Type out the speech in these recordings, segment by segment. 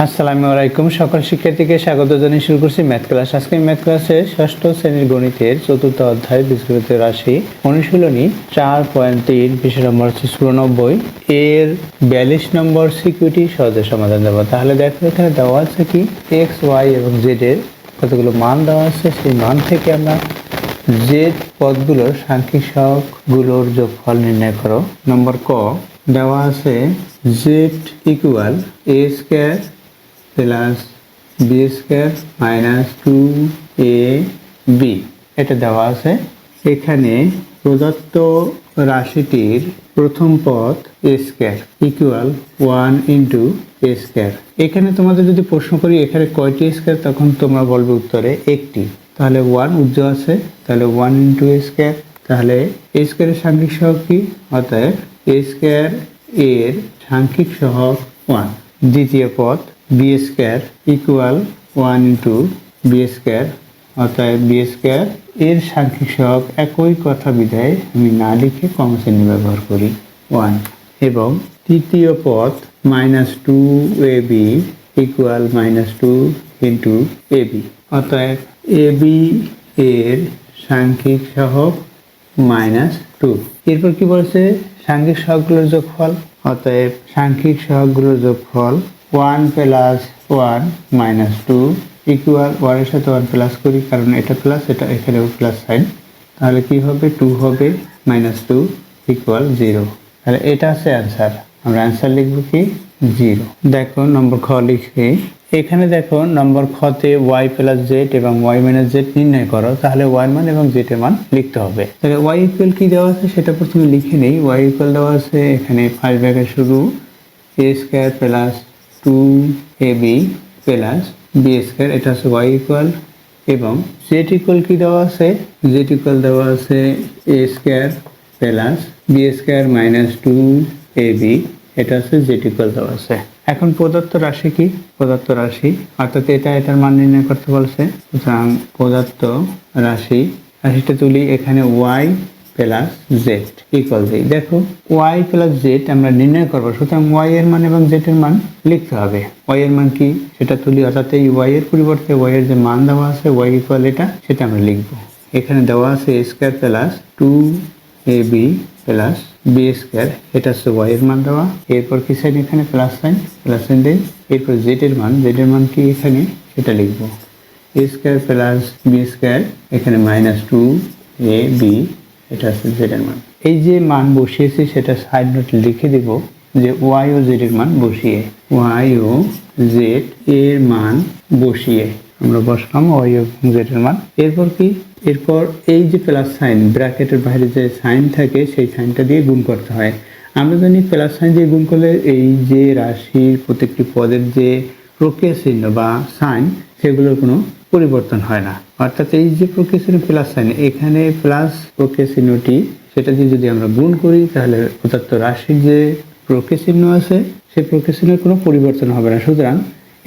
আসসালামু আলাইকুম। সকল শিক্ষার্থীকে স্বাগত জানিয়ে শুরু করছি ম্যাথ ক্লাস। আজকে ম্যাথ ক্লাসে ষষ্ঠ শ্রেণীর গণিতের চতুর্থ অধ্যায় বীজগণিত রাশি অনুশীলনী 4.3 বিষয় নম্বর হচ্ছে 94 এর 42 নম্বর সিকিউরিটি সহজে সমাধান দেবো। তাহলে দেখো এখানে দেওয়া আছে কি এক্স ওয়াই এবং জেড এর কতগুলো মান দেওয়া আছে, সেই মান থেকে আমরা জেড পদগুলোর সাংখ্যিক সহগগুলোর যোগফল নির্ণয় করো। নম্বর ক দেওয়া আছে Z equal A square plus B square minus 2ab এটা দেওয়া আছে। এখানে প্রদত্ত রাশিটির প্রথম পদ A square equal 1 into A square. এখানে তোমাদের যদি প্রশ্ন করি এখানে কয়টি স্কয়ার, তখন তোমরা বলবে উত্তরে একটি। তাহলে 1 উজ্জ্ব আছে, তাহলে 1 ইন্টু এ স্কয়ার। তাহলে এ স্কয়ারের সাংখ্যিক সহগ কি? অতএব এ স্কয়ার এর সাংখ্যিক সহগ 1। দ্বিতীয় পদ b square equal 1 into b square, অতএব বি স্কয়ার এর সাংখ্যিক সহগ একই কথা বিধায় আমি না লিখে কমশ্রেণী ব্যবহার করি 1। এবং তৃতীয় পদ minus 2ab equal minus 2 into a b, অতএব এবি এর সাংখ্যিক সহগ মাইনাস 2। এরপর কি বলছে? সাংখ্যিক সহগগুলোর যোগফল, অতএব সাংখ্যিক সহগগুলোর যোগফল 1 প্লাস 1 মাইনাস 2 ইকুয়াল 1 এর সাথে 1 প্লাস করি, কারণ এটা প্লাস, এটা এখানেও প্লাস সাইন। তাহলে কি হবে? 2 হবে মাইনাস 2 ইকুয়াল 0। তাহলে এটা আছে অ্যান্সার। আমরা অ্যান্সার লিখব কি 0। দেখো নম্বর খ লিখে এখানে দেখো নম্বর খতে y প্লাস জেড এবং y মাইনাস জেড নির্ণয় করো। তাহলে y মান এবং z এর মান লিখতে হবে। তাহলে y ইকুয়াল কি দেওয়া আছে সেটা প্রথমে লিখে নেই। y ইকুয়াল দেওয়া আছে এখানে ফার্স্ট ব্র্যাকেট শুরু a square plus 2ab plus B square, এটা হচ্ছে y ইকুয়াল। এবং z ইকুয়াল কি দেওয়া আছে? z ইকুয়াল দেওয়া আছে a square plus B square minus 2ab, এটা হচ্ছে z ইকুয়াল দেওয়া আছে। এখন প্রদত্ত রাশি কি? প্রদত্ত রাশি অর্থাৎ এটার মান নির্ণয় করতে বলছে। সুতরাং প্রদত্ত রাশিটা তুলি। এখানে y প্লাস জেড ইকুয়াল দিই। দেখো y প্লাস জেড আমরা নির্ণয় করবো, সুতরাং y এর মান এবং z এর মান লিখতে হবে। y এর মান কি সেটা তুলি, অর্থাৎ এই y এর পরিবর্তে y এর যে মান দেওয়া আছে y ইকুয়াল এটা, সেটা আমরা লিখবো। এখানে দেওয়া আছে a square plus 2ab plus B square, এটা হচ্ছে y এর মান দেওয়া। এরপর কি সাইন? এখানে প্লাস সাইন দেই। এরপর z এর মান কি এখানে সেটা লিখবো। a square plus B square, এখানে মাইনাস 2ab, এটা হচ্ছে z এর মান। এই যে মান বসিয়েছি সেটা সাইড নোট লিখে দেব যে y ও z এর মান বসিয়ে, y ও z এর মান বসিয়ে আমরা বসলাম y ও z এর মান। এরপর কি? এরপর এই যে প্লাস সাইন, ব্র্যাকেটের বাইরে যে সাইন থাকে সেই সাইনটা দিয়ে গুণ করতে হয়। আমরা জানি প্লাস সাইন দিয়ে গুণ করলে এই যে রাশির প্রত্যেকটি পদের যে প্রক্রিয়া চিহ্ন বা সাইন সেগুলোর কোনো পরিবর্তন হয় না। অর্থাৎ এই যে প্রক্রিয়া চিহ্ন প্লাস সাইন, এখানে প্লাস প্রক্রিয়া চিহ্নটি সেটা দিয়ে যদি আমরা গুণ করি তাহলে প্রদত্ত রাশির যে প্রক্রিয়া চিহ্ন আছে সেই প্রক্রিয়া চিহ্নের কোনো পরিবর্তন হবে না। সুতরাং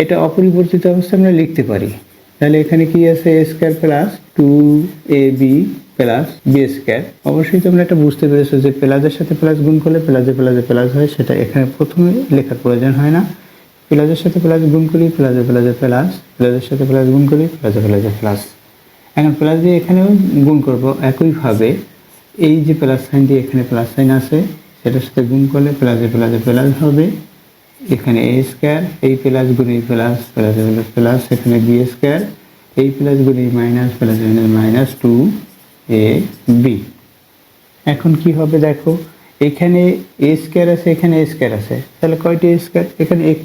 এটা অপরিবর্তিত অবস্থায় আমরা লিখতে পারি। তাহলে এখানে কি আছে? a square plus 2ab plus B square. অবশ্যই তোমরা এটা বুঝতে পেরেছো যে প্লাসের সাথে প্লাস গুণ করলে প্লাসে প্লাস হয়, সেটা এখানে প্রথমে লেখার প্রয়োজন হয় না। প্লাসের সাথে প্লাস গুণ করি, প্লাসে প্লাস, প্লাসের সাথে প্লাস গুণ করি, প্লাসে প্লাস। এখন প্লাস দিয়ে এখানেও গুণ করব একইভাবে। এই যে প্লাস সাইন দিয়ে এখানে প্লাস সাইন আছে, সেটার সাথে গুণ করলে প্লাসে প্লাস হবে। এখানে a স্কয়ার, এই প্লাস গুণে প্লাস, প্লাসে প্লাস, এখানে বি স্কয়ার, এই প্লাস গুণে মাইনাস, প্লাসে মাইনাস 2ab। এখন কি হবে? দেখো এখানে a স্কয়ার আছে, এখানে a স্কয়ার আছে, তাহলে কয়টি a স্কয়ার? এখানে 1,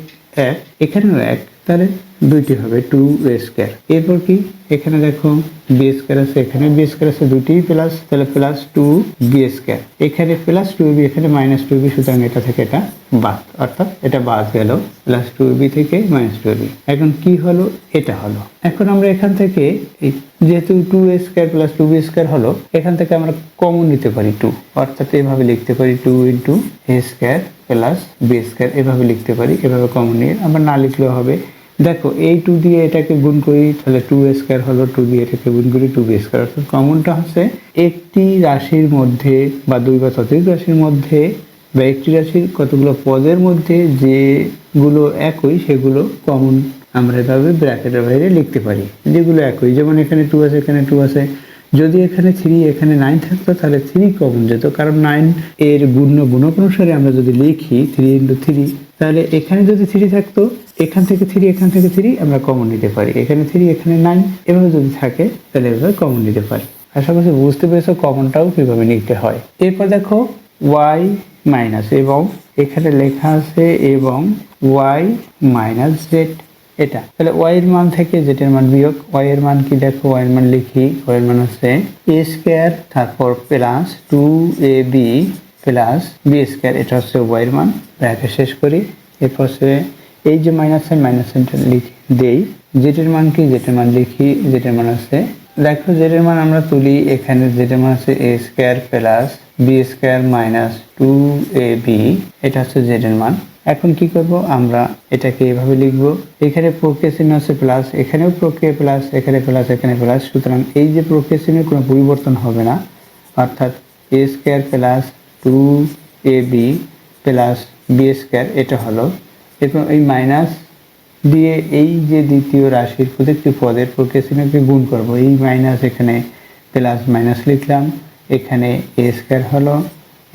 এখানেও 1, তাহলে দুইটি হবে 2a স্কয়ার। এরপর কি? এখানে দেখো বি স্কয়ার আছে, এখানে বি স্কয়ার আছে, দুটি প্লাস, তাহলে প্লাস 2b স্কয়ার। এখানে প্লাস 2b, এখানে মাইনাস 2b, সুতরাং এটা থেকে এটা বাদ, অর্থাৎ এটা বাদ গেল প্লাস 2b থেকে মাইনাস 2b। এখন কি হলো? এটা হলো। এখন আমরা এখান থেকে যেহেতু 2a square plus 2b square হলো, এখান থেকে আমরা কমন নিতে পারি 2, অর্থাৎ এভাবে লিখতে পারি 2 into a square plus B square, এভাবে লিখতে পারি। এভাবে কমন নিয়ে আমরা না লিখলেও হবে। দেখো এই 2 দিয়ে এটাকে গুণ করি, তাহলে 2a স্কয়ার হলো, 2 দিয়ে এটাকে গুণ করি 2b স্কয়ার। অর্থাৎ কমনটা হচ্ছে একটি রাশির মধ্যে বা দুই বা ততোধিক রাশির মধ্যে বা একটি রাশির কতগুলো পদের মধ্যে যে গুলো একই সেগুলো কমন আমরা এভাবে ব্র্যাকেটের বাইরে লিখতে পারি, যেগুলো একই, যেমন এখানে 2 আছে, এখানে 2 আছে। যদি এখানে 3 এখানে 9 থাকতো তাহলে 3 কমন যেত, কারণ 9 এর গুণক অনুসারে আমরা যদি লিখি 3 × 3, তাহলে এখানে যদি 3 থাকতো এখান থেকে 3 এখান থেকে 3 আমরা কমন নিতে পারি, এখানে 3 এখানে 9 এভাবে যদি থাকে তাহলে এভাবে কমন নিতে পারি। আশা করছি বুঝতে পেরেছো কমনটাও কিভাবে নিতে হয়। এরপর দেখো y মাইনাস, এবং এখানে লেখা আছে এবং y মাইনাস জেড, এটা তাহলে y এর মান থেকে z এর মান বিয়োগ। y এর মান কি দেখো, y এর মান লিখি, y এর মান হচ্ছে a স্কয়ার তারপর plus 2ab plus b square, এটা হচ্ছে y এর মান। ব্র্যাকেট শেষ করি, এরপর এই যে মাইনাস সাইন লিখি দেই। z এর মান কি, z এর মান লিখি, z এর মান আছে দেখো z এর মান আমরা তুলি, এখানে z এর মান আছে a square plus b square minus 2ab, এটা হচ্ছে z এর মান। এখন কি করব, আমরা এটাকে এভাবে লিখব, এখানে প্রক্রিয়া চিহ্ন আছে প্লাস, এখানেও প্রক্রিয়া প্লাস, এখানে প্লাস, এখানে প্লাস, সুতরাং এই যে প্রক্রিয়া চিহ্নের কোনো পরিবর্তন হবে না, অর্থাৎ a square plus 2ab plus b square, এটা হলো। এরপর এই মাইনাস দিয়ে এই যে দ্বিতীয় রাশির প্রত্যেকটি পদের প্রক্রিয়া চিহ্নকে গুণ করব, এই মাইনাস এখানে প্লাস মাইনাস লিখলাম, এখানে a স্কয়ার হলো,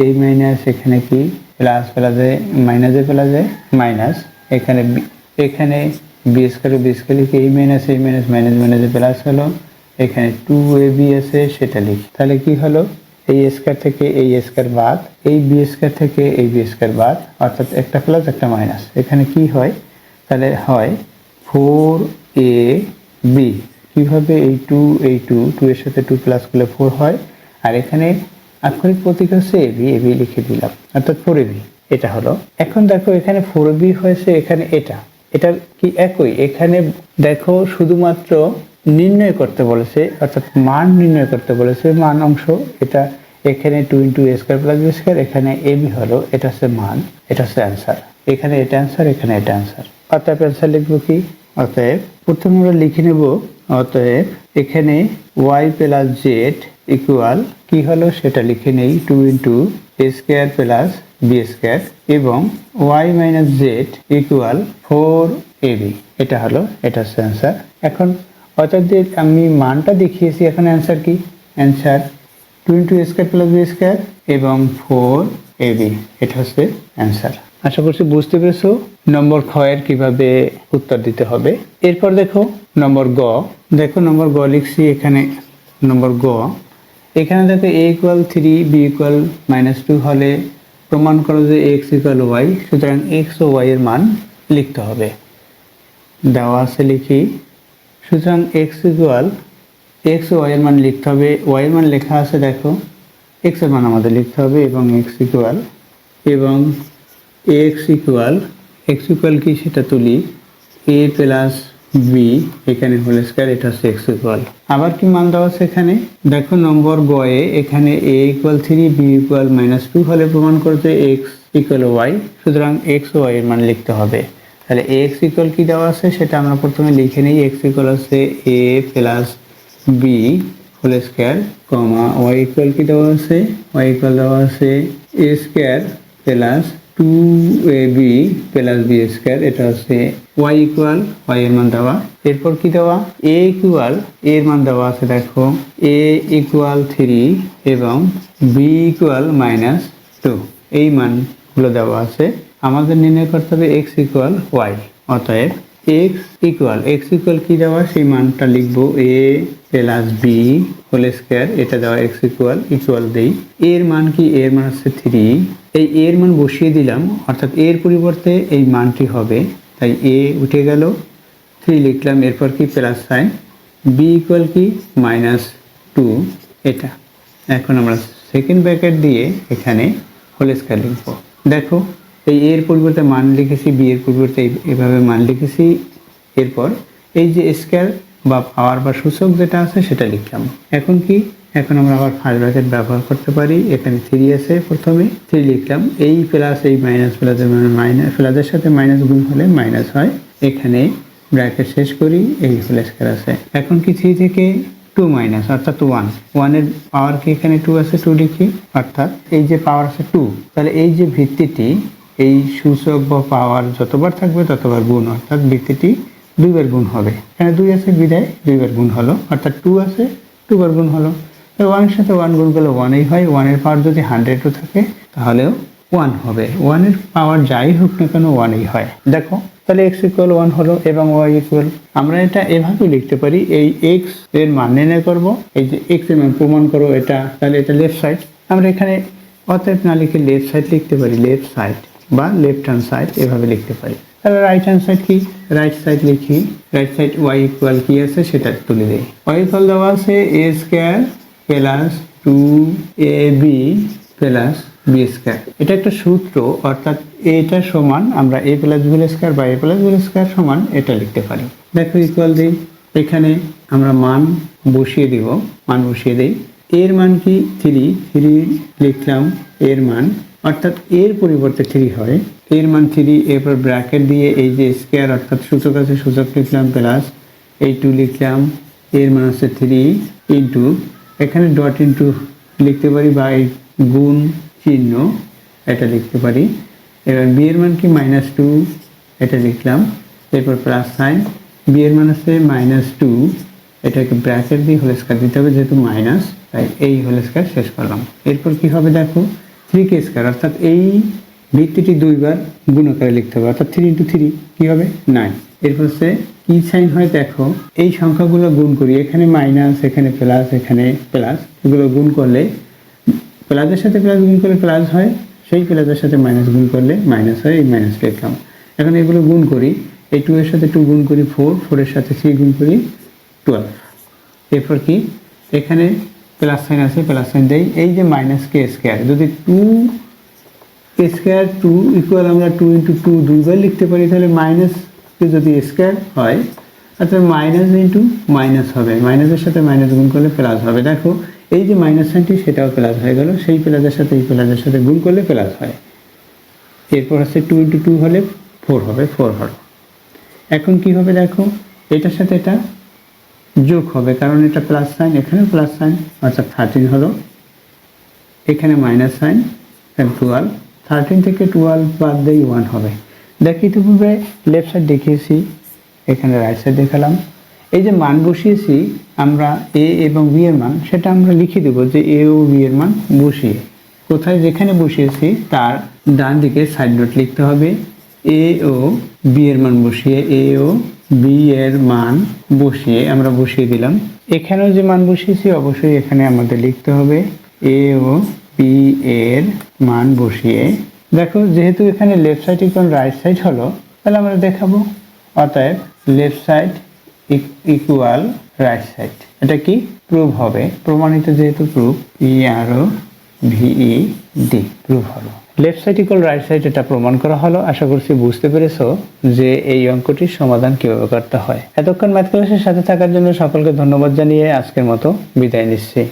এই মাইনাস এখানে কি প্লাস প্লাসে মাইনাসে প্লাসে মাইনাস, এখানে বি স্কয়ার লিখে এই মাইনাস মাইনাস মাইনাসে প্লাস হলো, এখানে 2ab আছে সেটা লিখি, তাহলে কি হলো, এই স্কয়ার থেকে এই স্কয়ার বাদ, এই বি স্কয়ার থেকে এই বি স্কয়ার বাদ, অর্থাৎ একটা প্লাস একটা মাইনাস, এখানে কি হয়, তাহলে হয় 4ab। কিভাবে, এই 2 এর সাথে 2 প্লাস করলে 4 হয়, আর এখানে আক্ষরিক প্রতীক হচ্ছে ab লিখে দিলাম, অর্থাৎ 4ab, এটা হলো। এখন দেখো এখানে 4ab হয়েছে, এখানে এটা কি একই, এখানে দেখো শুধুমাত্র নির্ণয় করতে বলেছে, অর্থাৎ মান নির্ণয় করতে বলেছে, মান অংশ এটা, এখানে 2 × a square plus b square, এখানে ab হলো, এটা হচ্ছে মান, এটা হচ্ছে অ্যান্সার, এখানে এটা অ্যান্সার, এখানে এটা অ্যান্সার। অতএব অ্যান্সার লিখবো কি, অতএব প্রথমে আমরা লিখে নেব, অতএব এখানে y প্লাস জেড ইকুয়াল কি হলো সেটা লিখে নেই, 2 × a square plus b square, এবং y minus Z equal 4ab, এটা হলো, এটা হচ্ছে অ্যান্সার। এখন অতএব আমি মানটা দেখিয়েছি, এখন অ্যান্সার কি, answer 2 × a square plus b square এবং 4ab, এটা হচ্ছে অ্যান্সার। আশা করছি বুঝতে পেরেছো নম্বর খ এর কিভাবে উত্তর দিতে হবে। এরপর দেখো নম্বর গ, দেখো নম্বর গ লিখছি, এখানে নম্বর গ, এখানে দেখো a = 3 b = -2 হলে প্রমাণ করো যে x = y, সুতরাং x ও y এর মান লিখতে হবে, দেওয়া আছে লিখি। সুতরাং x ও y এর মান লিখতে হবে, y এর মান লেখা আছে দেখো, x এর মান আমাদের লিখতে হবে, এবং x ইকুয়াল কি সেটা তুলি, a প্লাস b, এখানে হোল স্কয়ার, এটা হচ্ছে x ইকুয়াল। আবার কি মান দেওয়া আছে এখানে দেখো নম্বর গ এ, এখানে a = 3 b = -2 হলে প্রমাণ করতে x = y, সুতরাং x ও y এর মান লিখতে হবে। তাহলে x ইকুয়াল কি দেওয়া আছে সেটা আমরা প্রথমে লিখে নিই, x ইকুয়াল হচ্ছে a plus b whole square, y equal কি দেওয়া আছে, y ইকুয়াল দেওয়া আছে a square plus 2ab plus b square, এটা হচ্ছে y ইকুয়াল, y এর মান দেওয়া। এরপর কি দেওয়া, a ইকুয়াল, a এর মান দেওয়া আছে দেখো, a ইকুয়াল 3 এবং b ইকুয়াল -2, এই মানগুলো দেওয়া আছে। আমাদের নির্ণয় করতে হবে x ইকুয়াল y, অতএব x ইকুয়াল কি দেওয়া, সেই মানটা লিখবো, a plus b whole square, এটা দেওয়া, x ইকুয়াল দেই, এর মান কি, এর মান হচ্ছে 3, এই এর মান বসিয়ে দিলাম, অর্থাৎ এর পরিবর্তে এই মানটি হবে, তাই a উঠে গেল, 3 লিখলাম, এরপর কি প্লাস সাইন, b ইকুয়াল কি -2, এটা। এখন আমরা সেকেন্ড ব্র্যাকেট দিয়ে এখানে হোল স্কয়ার লিখবো, দেখো এই এর পরিবর্তে মান লিখেছি, বি এর পরিবর্তে এভাবে মান লিখেছি, এরপর এই যে স্কয়ার বা পাওয়ার বা সূচক যেটা আছে সেটা লিখলাম। এখন আমরা আবার ফার্স্ট ব্র্যাকেট ব্যবহার করতে পারি, এখানে 3 আছে, প্রথমে 3 লিখলাম, এই প্লাস এই মাইনাস প্লাসের মাইনাস, প্লাসের সাথে মাইনাস গুণ হলে মাইনাস হয়, এখানে ব্র্যাকেট শেষ করি, এই হোল স্কয়ার আছে। এখন কি 3 থেকে 2 মাইনাস, অর্থাৎ 1 এর পাওয়ার কি এখানে 2 আছে, 2 লিখি, অর্থাৎ এই যে পাওয়ার আছে 2, তাহলে এই যে ভিত্তিটি, এই সূচক বা পাওয়ার যতবার থাকবে ততবার গুণ, অর্থাৎ ভিত্তিটি 2 বার গুণ হবে। এখানে 2 আছে বিদায় 2 বার গুণ হলো, অর্থাৎ 2 আছে 2 বার গুণ হলো। 1 এর সাথে 1 গুণ করলে 1ই হয়। 1 এর পাওয়ার যদি 100ও থাকে তাহলেও 1 হবে। 1 এর পাওয়ার যাই হোক না কেন 1ই হয়। দেখো তাহলে x ইকুয়াল 1 হলো এবং y ইকুয়াল, আমরা এটা এভাবে লিখতে পারি, এই x এর মান নির্ণয় করব, এই যে x এর মান প্রমাণ করো এটা, তাহলে এটা লেফট সাইড, আমরা এখানে অতএব না লিখে লেফট সাইড লিখতে পারি, লেফট সাইড বা লেফট হ্যান্ড সাইড এভাবে লিখতে পারি। তাহলে রাইট হ্যান্ড সাইড কি, রাইট সাইড লিখি, রাইট সাইড y ইকুয়াল কি আছে সেটা তুলে দেই। y ইকুয়াল দেওয়া আছে a square plus 2ab plus b square. এটা একটা সূত্র, অর্থাৎ এটা সমান আমরা a প্লাস b স্কয়ার বা a প্লাস b স্কয়ার সমান এটা লিখতে পারি। দেখো ইকুয়াল দিই, এখানে আমরা মান বসিয়ে দিব, মান বসিয়ে দেই। এর মান কি 3 লিখলাম, এর মান অর্থাৎ এর পরিবর্তে 3 হয়, এর মান 3, এরপর ব্র্যাকেট দিয়ে এই যে স্কয়ার অর্থাৎ সূচক আছে সূচক লিখলাম প্লাস এই 2 লিখলাম, এর মান হচ্ছে 3 ইন্টু, এখানে ডট ইন্টু লিখতে পারি বা এই গুণ চিহ্ন এটা লিখতে পারি। এবার বি এর মান কি -2 এটা লিখলাম, এরপর প্লাস সাইন, বি এর মান হচ্ছে -2, এটাকে ব্র্যাকেট দিয়ে হোল স্কয়ার দিতে হবে যেহেতু মাইনাস, তাই এই হোল স্কয়ার শেষ করলাম। এরপর কি হবে দেখো 3k স্কয়ার, অর্থাৎ এই ভিত্তিটি 2 বার গুণ আকারে লিখতে হবে, অর্থাৎ 3 × 3 কি হবে 9। এরপর হচ্ছে কি সাইন হয় দেখো, এই সংখ্যাগুলো গুণ করি, এখানে মাইনাস এখানে প্লাস এখানে প্লাস, এগুলো গুণ করলে প্লাসের সাথে প্লাস গুণ করলে প্লাস হয়, সেই প্লাসের সাথে মাইনাস গুণ করলে মাইনাস হয়, এই মাইনাস লিখলাম। এখন এগুলো গুণ করি, এই 2 এর সাথে 2 গুণ করি 4, 4 এর সাথে 3 গুণ করি 12। এরপর কি এখানে প্লাস সাইন আছে, প্লাস সাইন দেই, এই যে -k স্কয়ার, যদি 2k স্কয়ার 2 ইকুয়াল আমরা 2 × 2 দুইবার লিখতে পারি, তাহলে মাইনাস যদি স্কয়ার হয় অর্থাৎ মাইনাস ইন্টু মাইনাস হবে, মাইনাসের সাথে মাইনাস গুণ করলে প্লাস হবে। দেখো এই যে মাইনাস সাইনটি সেটাও প্লাস হয়ে গেল, সেই প্লাসের সাথে এই প্লাসের সাথে গুণ করলে প্লাস হয়। এরপর হচ্ছে 2 × 2 হলে 4 হবে, 4 হলো। এখন কি হবে দেখো, এটার সাথে এটা যোগ হবে, কারণ এটা প্লাস সাইন, এখানেও প্লাস সাইন, অর্থাৎ 13 হলো, এখানে মাইনাস সাইন, 12, 13 থেকে 12 বাদ দিয়ে 1 হবে। দেখি তো পূর্বে লেফট সাইড দেখিয়েছি, এখানে রাইট সাইড দেখালাম। এই যে মান বসিয়েছি আমরা এ এবং বি এর মান, সেটা আমরা লিখে দেব যে এ ও বি এর মান বসিয়ে, কোথায় যেখানে বসিয়েছি তার ডান দিকে সাইড নোট লিখতে হবে, এ ও বি এর মান বসিয়ে, এ ও বি এর মান বসিয়ে আমরা বসিয়ে দিলাম। এখানেও যে মান বসিয়েছি অবশ্যই এখানে আমাদের লিখতে হবে এ ও বি এর মান বসিয়ে। দেখো যেহেতু এখানে left side equal right side হলো, তাহলে আমরা দেখাবো, অতএব left side equal right side, এটা কি প্রুভ হবে, প্রমাণিত যেহেতু প্রুভ, PROVED প্রুভ হলো। Left side equal right side এটা প্রমাণ করা হলো। আশা করছি বুঝতে পেরেছো যে এই অঙ্কটির সমাধান কিভাবে করতে হয়। এতক্ষণ ম্যাথ ক্লাসের সাথে থাকার জন্য সকলকে ধন্যবাদ জানিয়ে আজকের মতো বিদায় নিচ্ছি।